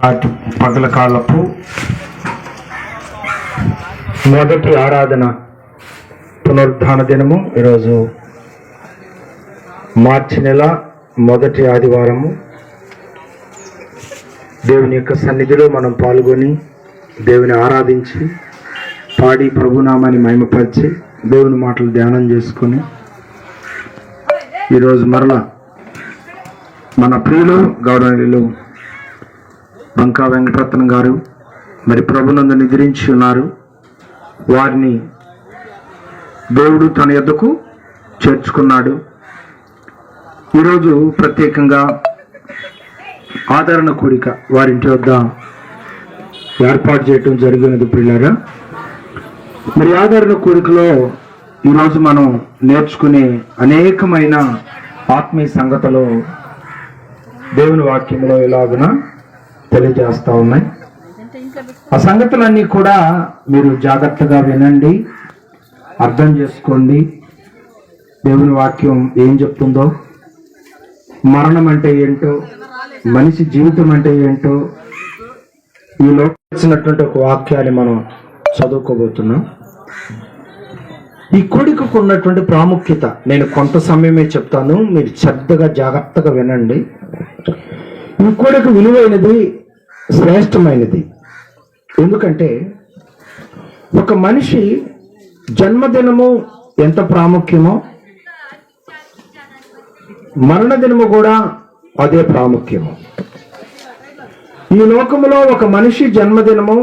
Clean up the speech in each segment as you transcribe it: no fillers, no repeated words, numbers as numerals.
పగల కాలపు మొదటి ఆరాధన పునరుద్ధాన దినము. ఈరోజు మార్చి నెల మొదటి ఆదివారము. దేవుని యొక్క సన్నిధిలో మనం పాల్గొని దేవుని ఆరాధించి పాడి ప్రభునామాన్ని మహిమపరిచి దేవుని మాటలు ధ్యానం చేసుకొని ఈరోజు మరలా మన ప్రియులు గౌరవనీయులు బంకా వెంకటరత్నం గారు మరి ప్రభునందు నిద్రించి ఉన్నారు. వారిని దేవుడు తన యొద్దకు చేర్చుకున్నాడు. ఈరోజు ప్రత్యేకంగా ఆదరణ కూడిక వారింటి వద్ద ఏర్పాటు చేయటం జరిగినది. పిల్లరా, మరి ఆదరణ కూడికలో ఈరోజు మనం నేర్చుకునే అనేకమైన ఆత్మీయ సంగతులు దేవుని వాక్యంలో ఎలాగున తెలియజేస్తా ఉన్నాయి. ఆ సంగతులన్నీ కూడా మీరు జాగ్రత్తగా వినండి, అర్థం చేసుకోండి. దేవుని వాక్యం ఏం చెప్తుందో, మరణం అంటే ఏంటో, మనిషి జీవితం అంటే ఏంటో ఈ లోకించినటువంటి ఒక వాక్యాన్ని మనం చదువుకోబోతున్నాం. ఈ కూడికకు ఉన్నటువంటి ప్రాముఖ్యత నేను కొంత సమయమే చెప్తాను, మీరు శ్రద్ధగా జాగ్రత్తగా వినండి. ఈ కూడిక విలువైనది, శ్రేష్టమైనది. ఎందుకంటే ఒక మనిషి జన్మదినము ఎంత ప్రాముఖ్యమో మరణ దినము కూడా అదే ప్రాముఖ్యము. ఈ లోకములో ఒక మనిషి జన్మదినము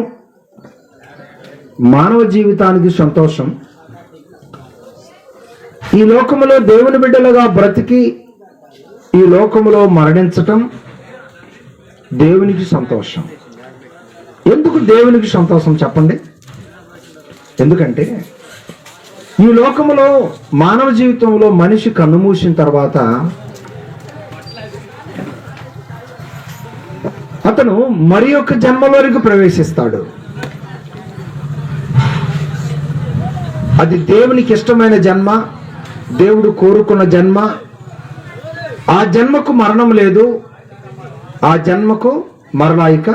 మానవ జీవితానికి సంతోషం. ఈ లోకములో దేవుని బిడ్డలుగా బ్రతికి ఈ లోకములో మరణించటం దేవునికి సంతోషం. ఎందుకు దేవునికి సంతోషం చెప్పండి? ఎందుకంటే ఈ లోకములో మానవ జీవితంలో మనిషి కన్నుమూసిన తర్వాత అతను మరి యొక్క జన్మలోనికి ప్రవేశిస్తాడు. అది దేవునికి ఇష్టమైన జన్మ, దేవుడు కోరుకున్న జన్మ. ఆ జన్మకు మరణం లేదు, ఆ జన్మకు మరణాయిక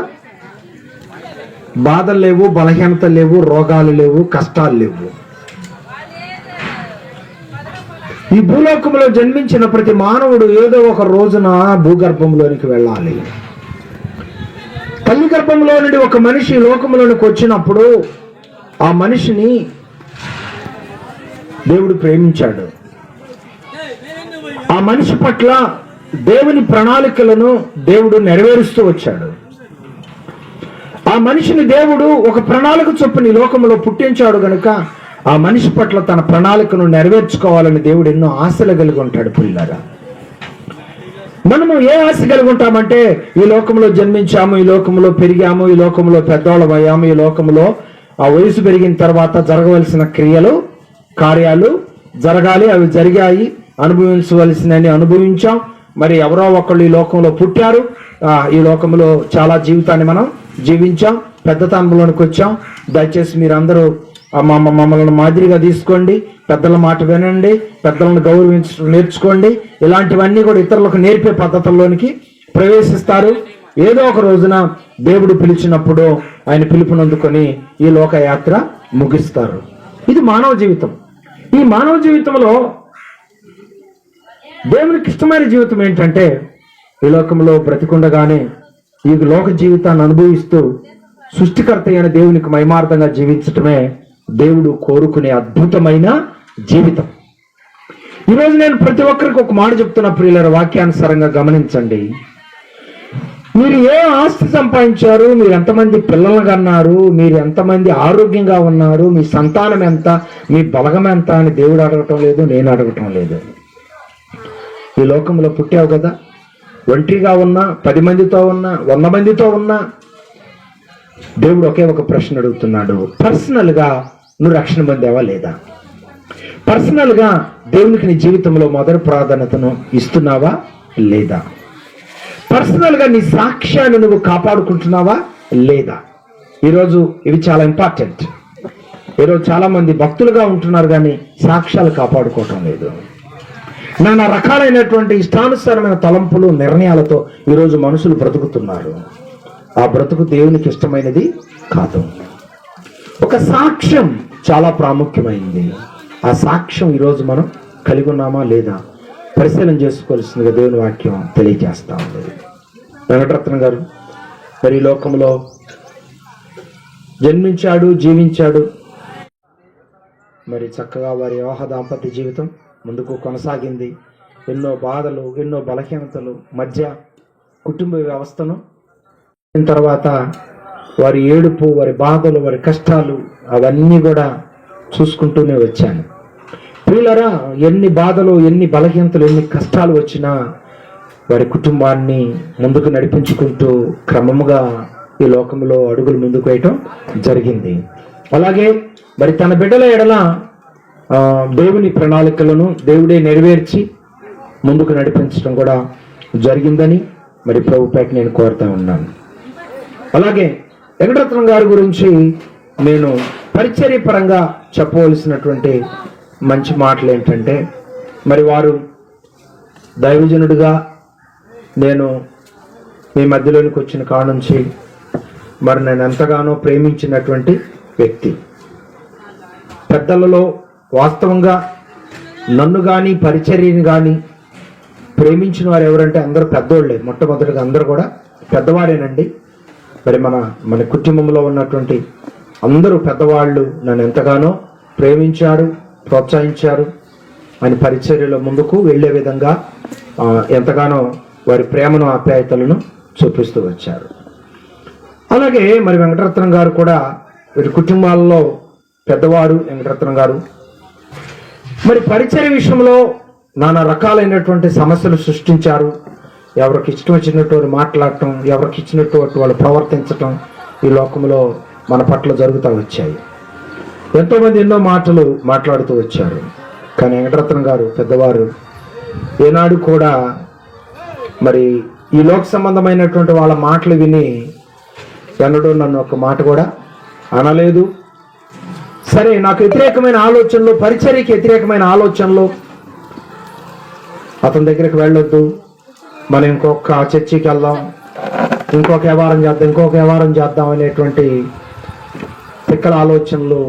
బాధలు లేవు, బలహీనతలు లేవు, రోగాలు లేవు, కష్టాలు లేవు. ఈ భూలోకంలో జన్మించిన ప్రతి మానవుడు ఏదో ఒక రోజున భూగర్భంలోనికి వెళ్ళాలి. తల్లి గర్భంలో నుండి ఒక మనిషి లోకంలోనికి వచ్చినప్పుడు ఆ మనిషిని దేవుడు ప్రేమించాడు. ఆ మనిషి పట్ల దేవుని ప్రణాళికలను దేవుడు నెరవేరుస్తూ వచ్చాడు. ఆ మనిషిని దేవుడు ఒక ప్రణాళిక చొప్పున ఈ లోకంలో పుట్టించాడు గనుక ఆ మనిషి పట్ల తన ప్రణాళికను నెరవేర్చుకోవాలని దేవుడు ఎన్నో ఆశలు కలిగి ఉంటాడు. పిల్లరా, మనము ఏ ఆశ కలిగి ఉంటామంటే ఈ లోకంలో జన్మించాము, ఈ లోకంలో పెరిగాము, ఈ లోకంలో పెద్దవాళ్ళం అయ్యాము, ఈ లోకంలో ఆ వయసు పెరిగిన తర్వాత జరగవలసిన క్రియలు కార్యాలు జరగాలి, అవి జరిగాయి, అనుభవించవలసినవి అనుభవించాం. మరి ఎవరో ఒకళ్ళు ఈ లోకంలో పుట్టారు, ఈ లోకంలో చాలా జీవితాన్ని మనం జీవించాం, పెద్దతనంలోనికి వచ్చాం. దయచేసి మీరందరూ మమ్మల్ని మాదిరిగా తీసుకోండి, పెద్దల మాట వినండి, పెద్దలను గౌరవించడం నేర్చుకోండి. ఇలాంటివన్నీ కూడా ఇతరులకు నేర్పే పద్ధతుల్లోనికి ప్రవేశిస్తారు. ఏదో ఒక రోజున దేవుడు పిలిచినప్పుడు ఆయన పిలుపునందుకొని ఈ లోకయాత్ర ముగిస్తారు. ఇది మానవ జీవితం. ఈ మానవ జీవితంలో దేవునికి ఇష్టమైన జీవితం ఏంటంటే ఈ లోకంలో బ్రతికుండగానే ఈ లోక జీవితాన్ని అనుభవిస్తూ సృష్టికర్త అయిన దేవునికి మహిమార్థంగా జీవించటమే దేవుడు కోరుకునే అద్భుతమైన జీవితం. ఈరోజు నేను ప్రతి ఒక్కరికి ఒక మాట చెప్తున్న ప్రియుల వాక్యానుసారంగా గమనించండి. మీరు ఏ ఆస్తి సంపాదించారు, మీరు ఎంతమంది పిల్లలను కన్నారు, మీరు ఎంతమంది ఆరోగ్యంగా ఉన్నారు, మీ సంతానం ఎంత, మీ బలగం ఎంత అని దేవుడు అడగటం లేదు, నేను అడగటం లేదు. ఈ లోకంలో పుట్టావు కదా, ఒంటరిగా ఉన్నా, 10 మందితో ఉన్నా, 100 మందితో ఉన్నా దేవుడు ఒకే ఒక ప్రశ్న అడుగుతున్నాడు. పర్సనల్గా నువ్వు రక్షణ పొందావా లేదా? పర్సనల్గా దేవునికి నీ జీవితంలో మొదటి ప్రాధాన్యతను ఇస్తున్నావా లేదా? పర్సనల్గా నీ సాక్ష్యాన్ని నువ్వు కాపాడుకుంటున్నావా లేదా? ఈరోజు ఇవి చాలా ఇంపార్టెంట్. ఈరోజు చాలా మంది భక్తులుగా ఉంటున్నారు కానీ సాక్ష్యాలు కాపాడుకోవటం లేదు. నానా రకాలైనటువంటి ఇష్టానుసారమైన తలంపులు నిర్ణయాలతో ఈరోజు మనుషులు బ్రతుకుతున్నారు. ఆ బ్రతుకు దేవునికి ఇష్టమైనది కాదు. ఒక సాక్ష్యం చాలా ప్రాముఖ్యమైంది. ఆ సాక్ష్యం ఈరోజు మనం కలిగి ఉన్నామా లేదా పరిశీలన చేసుకోవాల్సిందిగా దేవుని వాక్యం తెలియజేస్తా ఉంది. వెంకటరత్నం గారు మరి ఈ లోకంలో జన్మించాడు, జీవించాడు. మరి చక్కగా వారి వివాహ దాంపత్య జీవితం ముందుకు కొనసాగింది. ఎన్నో బాధలు, ఎన్నో బలహీనతలు మధ్య కుటుంబ వ్యవస్థను తర్వాత వారి ఏడుపు, వారి బాధలు, వారి కష్టాలు అవన్నీ కూడా చూసుకుంటూనే వచ్చాను. ప్రియులారా, ఎన్ని బాధలు, ఎన్ని బలహీనతలు, ఎన్ని కష్టాలు వచ్చినా వారి కుటుంబాన్ని ముందుకు నడిపించుకుంటూ క్రమముగా ఈ లోకంలో అడుగులు ముందుకు వేయటం జరిగింది. అలాగే మరి తన బిడ్డల ఎడల దేవుని ప్రణాళికలను దేవుడే నెరవేర్చి ముందుకు నడిపించడం కూడా జరిగిందని మరి ప్రభుపేట నేను కోరుతా ఉన్నాను. అలాగే వెంకటరత్నం గారి గురించి నేను పరిచర్య పరంగా చెప్పవలసినటువంటి మంచి మాటలు ఏంటంటే, మరి వారు దైవజనుడిగా నేను మీ మధ్యలోనికి వచ్చిన కాడ నుంచి మరి నేను ఎంతగానో ప్రేమించినటువంటి వ్యక్తి. పెద్దలలో వాస్తవంగా నన్ను కానీ పరిచర్యని కానీ ప్రేమించిన వారు ఎవరంటే అందరూ పెద్దోళ్ళే. మొట్టమొదటిగా అందరూ కూడా పెద్దవాడేనండి. మరి మన కుటుంబంలో ఉన్నటువంటి అందరూ పెద్దవాళ్ళు నన్ను ఎంతగానో ప్రేమించారు, ప్రోత్సహించారు. అని పరిచర్యలో ముందుకు వెళ్ళే విధంగా ఎంతగానో వారి ప్రేమను, ఆప్యాయతలను చూపిస్తూ వచ్చారు. అలాగే మరి వెంకటరత్నం గారు కూడా వీరి కుటుంబాల్లో పెద్దవారు. వెంకటరత్నం గారు మరి పరిచర్య విషయంలో నానా రకాలైనటువంటి సమస్యలు సృష్టించారు. ఎవరికి ఇష్టం వచ్చినట్టు మాట్లాడటం, ఎవరికి ఇచ్చినట్టు వాళ్ళు ప్రవర్తించటం ఈ లోకంలో మన పట్ల జరుగుతూ వచ్చాయి. ఎంతోమంది ఎన్నో మాటలు మాట్లాడుతూ వచ్చారు. కానీ వెంకటరత్నం గారు పెద్దవారు ఏనాడు కూడా మరి ఈ లోక సంబంధమైనటువంటి వాళ్ళ మాటలు విని ఎన్నడూ నన్ను ఒక మాట కూడా అనలేదు. సరే, నాకు వ్యతిరేకమైన ఆలోచనలు, పరిచర్యకి వ్యతిరేకమైన ఆలోచనలు, అతని దగ్గరికి వెళ్ళొద్దు, మనం ఇంకొక చర్చికి వెళ్దాం, ఇంకొక వ్యవహారం చేద్దాం అనేటువంటి తిక్కల ఆలోచనలు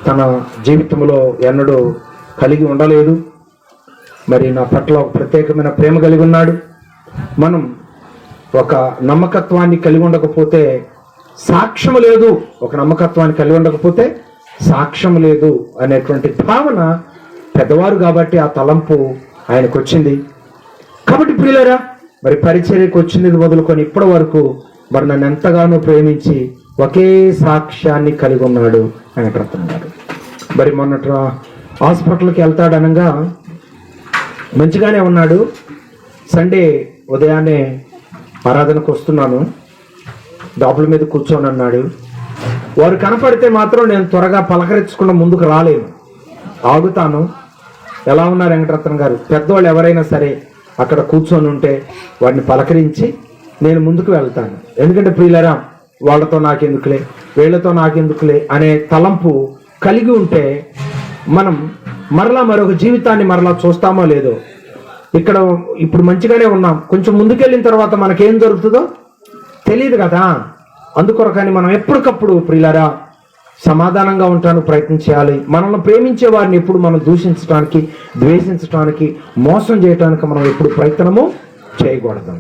తన జీవితంలో ఎన్నడూ కలిగి ఉండలేదు. మరి నా పట్ల ఒక ప్రత్యేకమైన ప్రేమ కలిగి ఉన్నాడు. మనం ఒక నమ్మకత్వాన్ని కలిగి ఉండకపోతే సాక్ష్యం లేదు, ఒక నమ్మకత్వాన్ని కలిగి ఉండకపోతే సాక్ష్యం లేదు అనేటువంటి భావన పెద్దవారు కాబట్టి ఆ తలంపు ఆయనకు వచ్చింది. కాబట్టి ప్రియులారా, మరి పరిచర్యకు వచ్చింది మొదలుకొని ఇప్పటి వరకు మరి నన్ను ఎంతగానో ప్రేమించి ఒకే సాక్ష్యాన్ని కలిగి ఉన్నాడు వెంకటరత్నం గారు. మరి మొన్నటి హాస్పిటల్కి వెళ్తాడనగా మంచిగానే ఉన్నాడు. సండే ఉదయాన్నే ఆరాధనకు వస్తున్నాను, డాబుల మీద కూర్చొని అన్నాడు. వారు కనపడితే మాత్రం నేను త్వరగా పలకరించకుండా ముందుకు రాలేను, ఆగుతాను. ఎలా ఉన్నారు వెంకటరత్నం గారు? పెద్దవాళ్ళు ఎవరైనా సరే అక్కడ కూర్చొని ఉంటే వాడిని పలకరించి నేను ముందుకు వెళ్తాను. ఎందుకంటే ప్రియులరా, వాళ్ళతో నాకెందుకులే, వీళ్ళతో నాకెందుకులే అనే తలంపు కలిగి ఉంటే మనం మరొక జీవితాన్ని చూస్తామో లేదో. ఇక్కడ ఇప్పుడు మంచిగానే ఉన్నాం, కొంచెం ముందుకెళ్ళిన తర్వాత మనకేం జరుగుతుందో తెలియదు కదా. అందుకొరకని మనం ఎప్పటికప్పుడు ప్రియులారా సమాధానంగా ఉండడానికి ప్రయత్నం చేయాలి. మనల్ని ప్రేమించే వారిని ఎప్పుడు మనం దూషించడానికి, ద్వేషించడానికి, మోసం చేయడానికి మనం ఎప్పుడు ప్రయత్నము చేయకూడదు.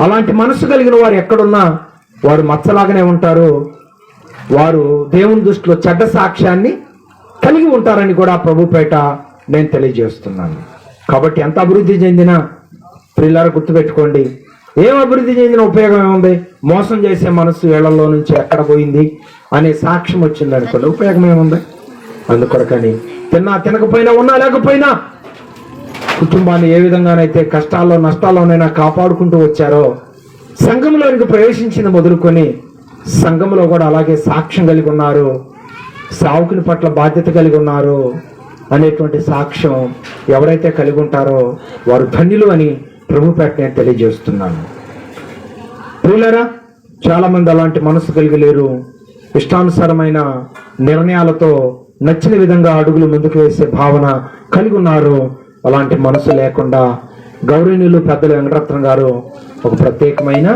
అలాంటి మనసు కలిగిన వారు ఎక్కడున్నా వారు మచ్చలాగానే ఉంటారు. వారు దేవుని దృష్టిలో చెడ్డ సాక్ష్యాన్ని కలిగి ఉంటారని కూడా ప్రభుపేట నేను తెలియజేస్తున్నాను. కాబట్టి ఎంత అభివృద్ధి చెందినా ప్రియులారా గుర్తుపెట్టుకోండి, ఏం అభివృద్ధి చెందిన ఉపయోగం ఏముంది? మోసం చేసే మనసు ఏళ్లలో నుంచి ఎక్కడ పోయింది అనే సాక్ష్యం వచ్చింది అనుకోండి, ఉపయోగం ఏముంది? అందుకొరకని తినకపోయినా, ఉన్నా లేకపోయినా కుటుంబాన్ని ఏ విధంగానైతే కష్టాల్లో నష్టాల్లోనైనా కాపాడుకుంటూ వచ్చారో, సంఘంలోనికి ప్రవేశించింది మొదలుకొని సంఘంలో కూడా అలాగే సాక్ష్యం కలిగి ఉన్నారు, సావుకుని పట్ల బాధ్యత కలిగి ఉన్నారు అనేటువంటి సాక్ష్యం ఎవరైతే కలిగి ఉంటారో వారు ధన్యులు అని ప్రభుపేట నేను తెలియజేస్తున్నాను. ప్రియులారా, చాలా మంది అలాంటి మనసు కలిగి లేరు. ఇష్టానుసారమైన నిర్ణయాలతో నచ్చిన విధంగా అడుగులు ముందుకు వేసే భావన కలిగి ఉన్నారు. అలాంటి మనసు లేకుండా గౌరవనీయులు పెద్దలు వెంకటరత్నం గారు ఒక ప్రత్యేకమైన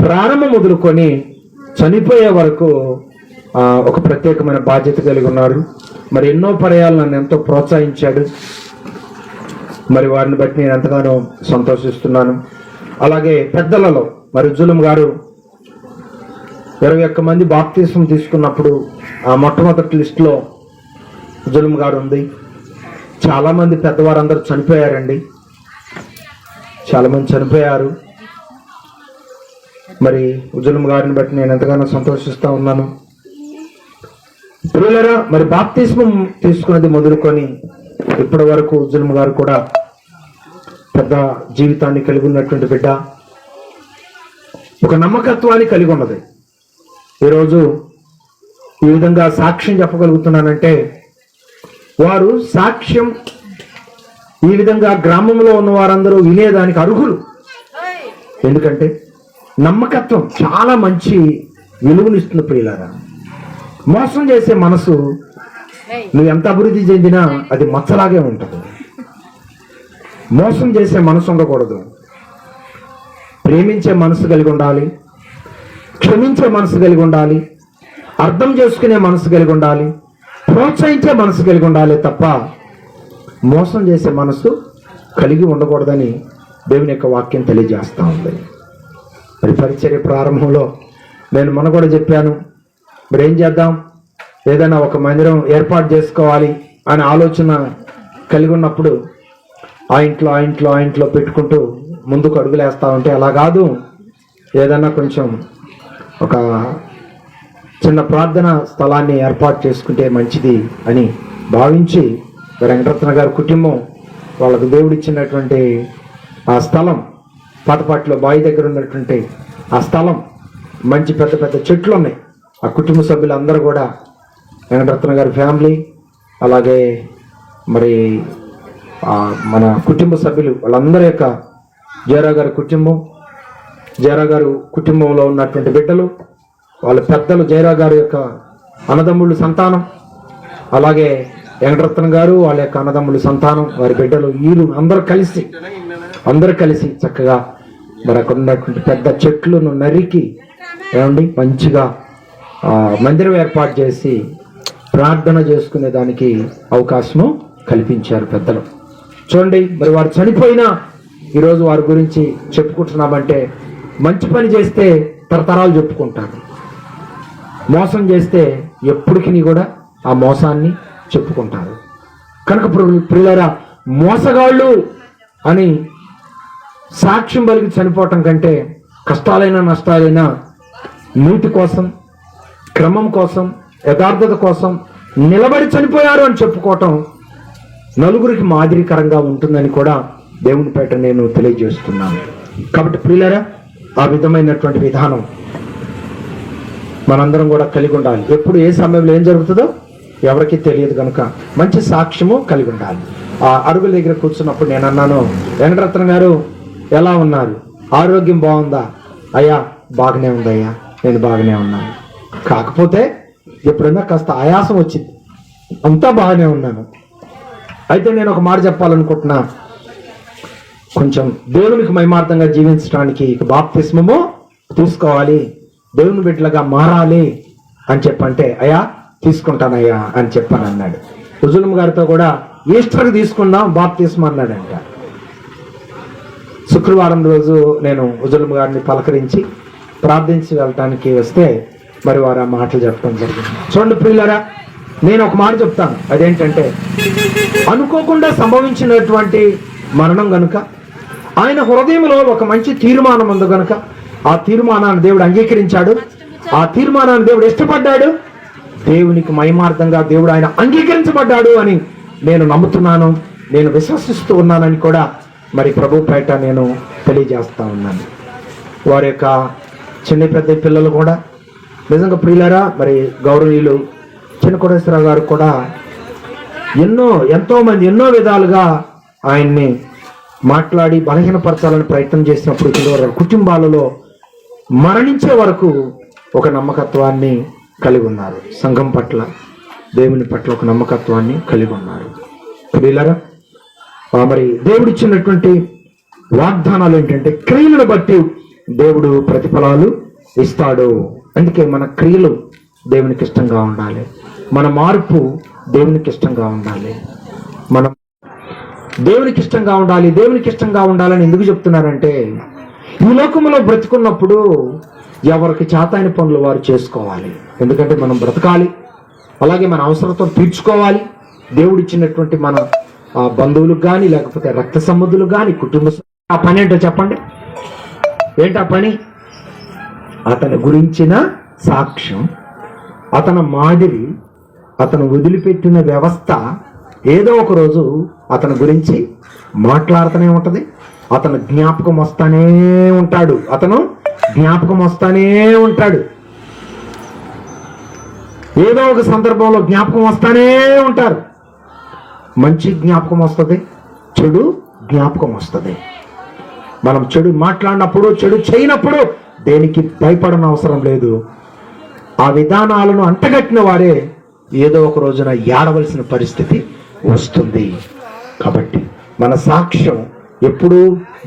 ప్రారంభం మొదలుకొని చనిపోయే వరకు ఒక ప్రత్యేకమైన బాధ్యత కలిగి ఉన్నారు. మరి ఎన్నో పర్యాలు నన్ను ఎంతో ప్రోత్సహించాడు. మరి వారిని బట్టి నేను ఎంతగానో సంతోషిస్తున్నాను. అలాగే పెద్దలలో మరి ఉజ్జలం గారు 21 మంది బాప్తిస్మం తీసుకున్నప్పుడు ఆ మొట్టమొదటి లిస్టులో ఉజ్జలం గారు ఉంది. చాలామంది పెద్దవారందరూ చనిపోయారండి, చాలామంది చనిపోయారు. మరి ఉజ్జలం గారిని బట్టి నేను ఎంతగానో సంతోషిస్తూ ఉన్నాను. ప్రియులారా, మరి బాప్తిస్మం తీసుకున్నది మొదలుకొని ఇప్పటి వరకు ఉజ్జలం గారు కూడా పెద్ద జీవితాన్ని కలిగి ఉన్నటువంటి బిడ్డ, ఒక నమ్మకత్వాన్ని కలిగి ఉన్నది. ఈరోజు ఈ విధంగా సాక్ష్యం చెప్పగలుగుతున్నానంటే వారు సాక్ష్యం ఈ విధంగా గ్రామంలో ఉన్న వారందరూ వినేదానికి అర్హులు. ఎందుకంటే నమ్మకత్వం చాలా మంచి విలువనిస్తుంది. ప్రియులారా, మోసం చేసే మనసు నువ్వు ఎంత అభివృద్ధి చెందినా అది మచ్చలాగే ఉంటుంది. మోసం చేసే మనసు ఉండకూడదు. ప్రేమించే మనసు కలిగి ఉండాలి, క్షమించే మనసు కలిగి ఉండాలి, అర్థం చేసుకునే మనసు కలిగి ఉండాలి, ప్రోత్సహించే మనసు కలిగి ఉండాలి తప్ప మోసం చేసే మనసు కలిగి ఉండకూడదని దేవుని యొక్క వాక్యం తెలియజేస్తూ ఉంది. మరి పరిచర్య ప్రారంభంలో నేను మొన్న కూడా చెప్పాను, మరి ఏం చేద్దాం, ఏదైనా ఒక మందిరం ఏర్పాటు చేసుకోవాలి అనే ఆలోచన కలిగి ఉన్నప్పుడు ఆ ఇంట్లో పెట్టుకుంటూ ముందుకు అడుగులేస్తూ ఉంటే అలా కాదు, ఏదైనా కొంచెం ఒక చిన్న ప్రార్థన స్థలాన్ని ఏర్పాటు చేసుకుంటే మంచిది అని భావించి వెంకటరత్న గారి కుటుంబం వాళ్ళకు దేవుడిచ్చినటువంటి ఆ స్థలం, పాతపాటిలో బావి దగ్గర ఉన్నటువంటి ఆ స్థలం, మంచి పెద్ద పెద్ద చెట్లు ఉన్నాయి. ఆ కుటుంబ సభ్యులందరూ కూడా వెంకటరత్న గారి ఫ్యామిలీ, అలాగే మరి మన కుటుంబ సభ్యులు వాళ్ళందరి యొక్క జయరావు గారి కుటుంబం, జయరావు గారు కుటుంబంలో ఉన్నటువంటి బిడ్డలు, వాళ్ళ పెద్దలు, జయరావు గారి యొక్క అన్నదమ్ముళ్ళు సంతానం, అలాగే వెంకటరత్న గారు వాళ్ళ యొక్క అన్నదమ్ముళ్ళు సంతానం, వారి బిడ్డలు, వీళ్ళు అందరూ కలిసి చక్కగా మరి అక్కడ ఉన్నటువంటి పెద్ద చెట్లను నరికి ఏమండి మంచిగా మందిరం ఏర్పాటు చేసి ప్రార్థన చేసుకునే దానికి అవకాశము కల్పించారు పెద్దలు. చూడండి, మరి వారు చనిపోయినా ఈరోజు వారి గురించి చెప్పుకుంటున్నామంటే మంచి పని చేస్తే తరతరాలు చెప్పుకుంటారు, మోసం చేస్తే ఎప్పటికీ కూడా ఆ మోసాన్ని చెప్పుకుంటారు. కనుక ప్రియులారా, మోసగాళ్ళు అని సాక్ష్యం పలికి చనిపోవటం కంటే కష్టాలైనా నష్టాలైనా నీతి కోసం, క్రమం కోసం, యథార్థత కోసం నిలబడి చనిపోయారు అని చెప్పుకోవటం నలుగురికి మాదిరికరంగా ఉంటుందని కూడా దేవుని పేట నేను తెలియజేస్తున్నాను. కాబట్టి ప్రియులారా, ఆ విధమైనటువంటి విధానం మనందరం కూడా కలిగి ఉండాలి. ఎప్పుడు ఏ సమయంలో ఏం జరుగుతుందో ఎవరికి తెలియదు కనుక మంచి సాక్ష్యము కలిగి ఉండాలి. ఆ అరుగుల దగ్గర కూర్చున్నప్పుడు నేను అన్నాను, వెంకటరత్న గారు ఎలా ఉన్నారు, ఆరోగ్యం బాగుందా? అయ్యా బాగానే ఉందయ్యా, నేను బాగానే ఉన్నాను. కాకపోతే ఎప్పుడైనా కాస్త ఆయాసం వచ్చింది, అంతా బాగానే ఉన్నాను. అయితే నేను ఒక మాట చెప్పాలనుకుంటున్నా, కొంచెం దేవునికి మహిమార్థంగా జీవించడానికి బాప్తిస్మము తీసుకోవాలి, దేవుని బిడ్డలుగా మారాలి అని చెప్పంటే అయ్యా తీసుకుంటానయ్యా అని చెప్పాను అన్నాడు. ఉజ్జలం గారితో కూడా ఈస్టర్కి తీసుకుందాం బాప్తిస్మం అన్నాడంట. శుక్రవారం రోజు నేను ఉజ్జలం గారిని పలకరించి ప్రార్థించి వెళ్ళటానికి వస్తే మరి వారు ఆ మాటలు చెప్పడం జరిగింది. చూడండి ప్రియులారా, నేను ఒక మాట చెప్తాను, అదేంటంటే అనుకోకుండా సంభవించినటువంటి మరణం గనుక ఆయన హృదయంలో ఒక మంచి తీర్మానం ఉంది గనుక ఆ తీర్మానాన్ని దేవుడు అంగీకరించాడు, ఆ తీర్మానాన్ని దేవుడు ఇష్టపడ్డాడు, దేవునికి మహిమార్థంగా దేవుడు ఆయన అంగీకరించబడ్డాడు అని నేను నమ్ముతున్నాను, నేను విశ్వసిస్తూ ఉన్నానని కూడా మరి ప్రభు పేట నేను తెలియజేస్తా ఉన్నాను. వారి యొక్క చిన్న పెద్ద పిల్లలు కూడా నిజంగా ప్రియులారా, మరి గౌరవనీయులు చిన్న కోటేశ్వరరావు గారు కూడా ఎంతో మంది ఎన్నో విధాలుగా ఆయన్ని మాట్లాడి బలహీనపరచాలని ప్రయత్నం చేసినప్పుడు కుటుంబాలలో మరణించే వరకు ఒక నమ్మకత్వాన్ని కలిగి ఉన్నారు. సంఘం పట్ల, దేవుని పట్ల ఒక నమ్మకత్వాన్ని కలిగి ఉన్నారు. ప్రియులారా, మరి దేవుడిచ్చినటువంటి వాగ్దానాలు ఏంటంటే క్రియలను బట్టి దేవుడు ప్రతిఫలాలు ఇస్తాడు. అందుకే మన క్రియలు దేవునికి ఇష్టంగా ఉండాలి, మన మార్పు దేవునికి ఇష్టంగా ఉండాలి, మనం దేవునికి ఇష్టంగా ఉండాలి. దేవునికి ఇష్టంగా ఉండాలని ఎందుకు చెప్తున్నారంటే, ఈ లోకంలో బ్రతుకున్నప్పుడు ఎవరికి చేతైన పనులు వారు చేసుకోవాలి. ఎందుకంటే మనం బ్రతకాలి, అలాగే మన అవసరతను తీర్చుకోవాలి. దేవుడిచ్చినటువంటి మన బంధువులకు కానీ, లేకపోతే రక్త సంబంధులకు కానీ, కుటుంబ ఆ పని ఏంటో చెప్పండి. ఏంటి ఆ పని? అతని గురించిన సాక్ష్యం, అతని మాదిరి, అతను వదిలిపెట్టిన వ్యవస్థ ఏదో ఒక రోజు అతని గురించి మాట్లాడుతూనే ఉంటది. అతను జ్ఞాపకం వస్తానే ఉంటాడు. ఏదో ఒక సందర్భంలో జ్ఞాపకం వస్తానే ఉంటారు. మంచి జ్ఞాపకం వస్తుంది, చెడు జ్ఞాపకం వస్తుంది. మనం చెడు మాట్లాడినప్పుడు, చెడు చేయనప్పుడు దేనికి భయపడన అవసరం లేదు. ఆ విధానాలను అంటగట్టిన వారే ఏదో ఒక రోజున ఏడవలసిన పరిస్థితి వస్తుంది. కాబట్టి మన సాక్ష్యం ఎప్పుడూ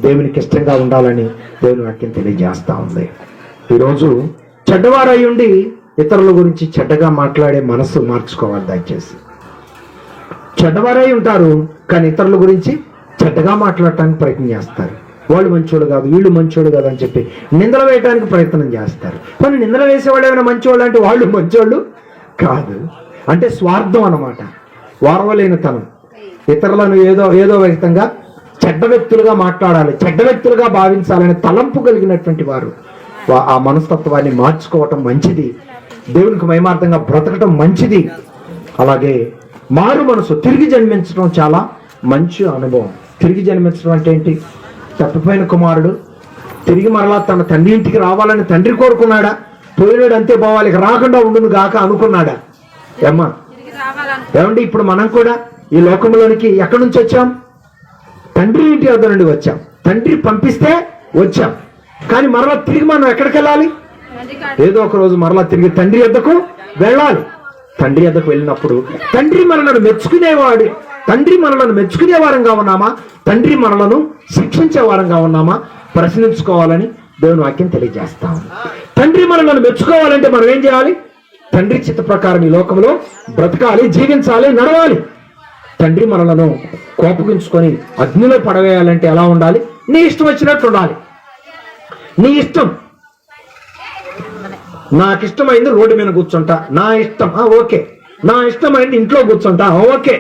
దేవునికి ఇష్టంగా ఉండాలని దేవుని వాక్యం తెలియజేస్తా ఉంది. ఈరోజు చెడ్డవారై ఉండి ఇతరుల గురించి చెడ్డగా మాట్లాడే మనసు మార్చుకోవాలి. దయచేసి చెడ్డవారై ఉంటారు, కానీ ఇతరుల గురించి చెడ్డగా మాట్లాడటానికి ప్రయత్నం చేస్తారు. వాళ్ళు మంచోడు కాదు, వీళ్ళు మంచోడు కాదు అని చెప్పి నిందలు వేయడానికి ప్రయత్నం చేస్తారు. కానీ నిందలు వేసేవాళ్ళు ఏమైనా మంచోళ్ళు అంటే వాళ్ళు మంచోళ్ళు కాదు. అంటే స్వార్థం అన్నమాట, వారవలేనితనం. ఇతరులను ఏదో విధంగా చెడ్డ వ్యక్తులుగా మాట్లాడాలి, చెడ్డ వ్యక్తులుగా భావించాలని తలంపు కలిగినటువంటి వారు ఆ మనస్తత్వాన్ని మార్చుకోవటం మంచిది. దేవునికి మహిమార్థంగా బ్రతకటం మంచిది. అలాగే మారు మనసు, తిరిగి జన్మించడం చాలా మంచి అనుభవం. తిరిగి జన్మించడం అంటే ఏంటి? తప్పిపోయిన కుమారుడు తిరిగి మరలా తన తండ్రి ఇంటికి రావాలని తండ్రి కోరుకున్నాడా? పోయినాడు అంతే, పోవాలి, రాకుండా ఉండును గాక అనుకున్నాడా? ఏమండి, ఇప్పుడు మనం కూడా ఈ లోకంలోనికి ఎక్కడి నుంచి వచ్చాం? తండ్రి ఇంటి వద్ద నుండి వచ్చాం. తండ్రి పంపిస్తే వచ్చాం, కానీ మరలా తిరిగి మనం ఎక్కడికి వెళ్ళాలి? ఏదో ఒక రోజు మరలా తిరిగి తండ్రి వద్దకు వెళ్ళాలి. తండ్రి వద్దకు వెళ్ళినప్పుడు తండ్రి మనలను మెచ్చుకునే వారంగా ఉన్నామా? తండ్రి మనలను శిక్షించే వారంగా ఉన్నామా? ప్రశ్నించుకోవాలని దేవుని వాక్యం తెలియజేస్తాం. తండ్రి మనలను మెచ్చుకోవాలంటే మనం ఏం చేయాలి? తండ్రి చిత్త ప్రకారం ఈ లోకంలో బ్రతకాలి, జీవించాలి, నడవాలి. తండ్రి మనలను కోపగించుకొని అగ్నిలో పడవేయాలంటే ఎలా ఉండాలి? నీ ఇష్టం వచ్చినట్టు ఉండాలి. నీ ఇష్టం, నాకు ఇష్టమైంది రోడ్డు మీద కూర్చుంటా, నా ఇష్టం, ఓకే. నా ఇష్టమైంది ఇంట్లో కూర్చుంటా, ఓకే.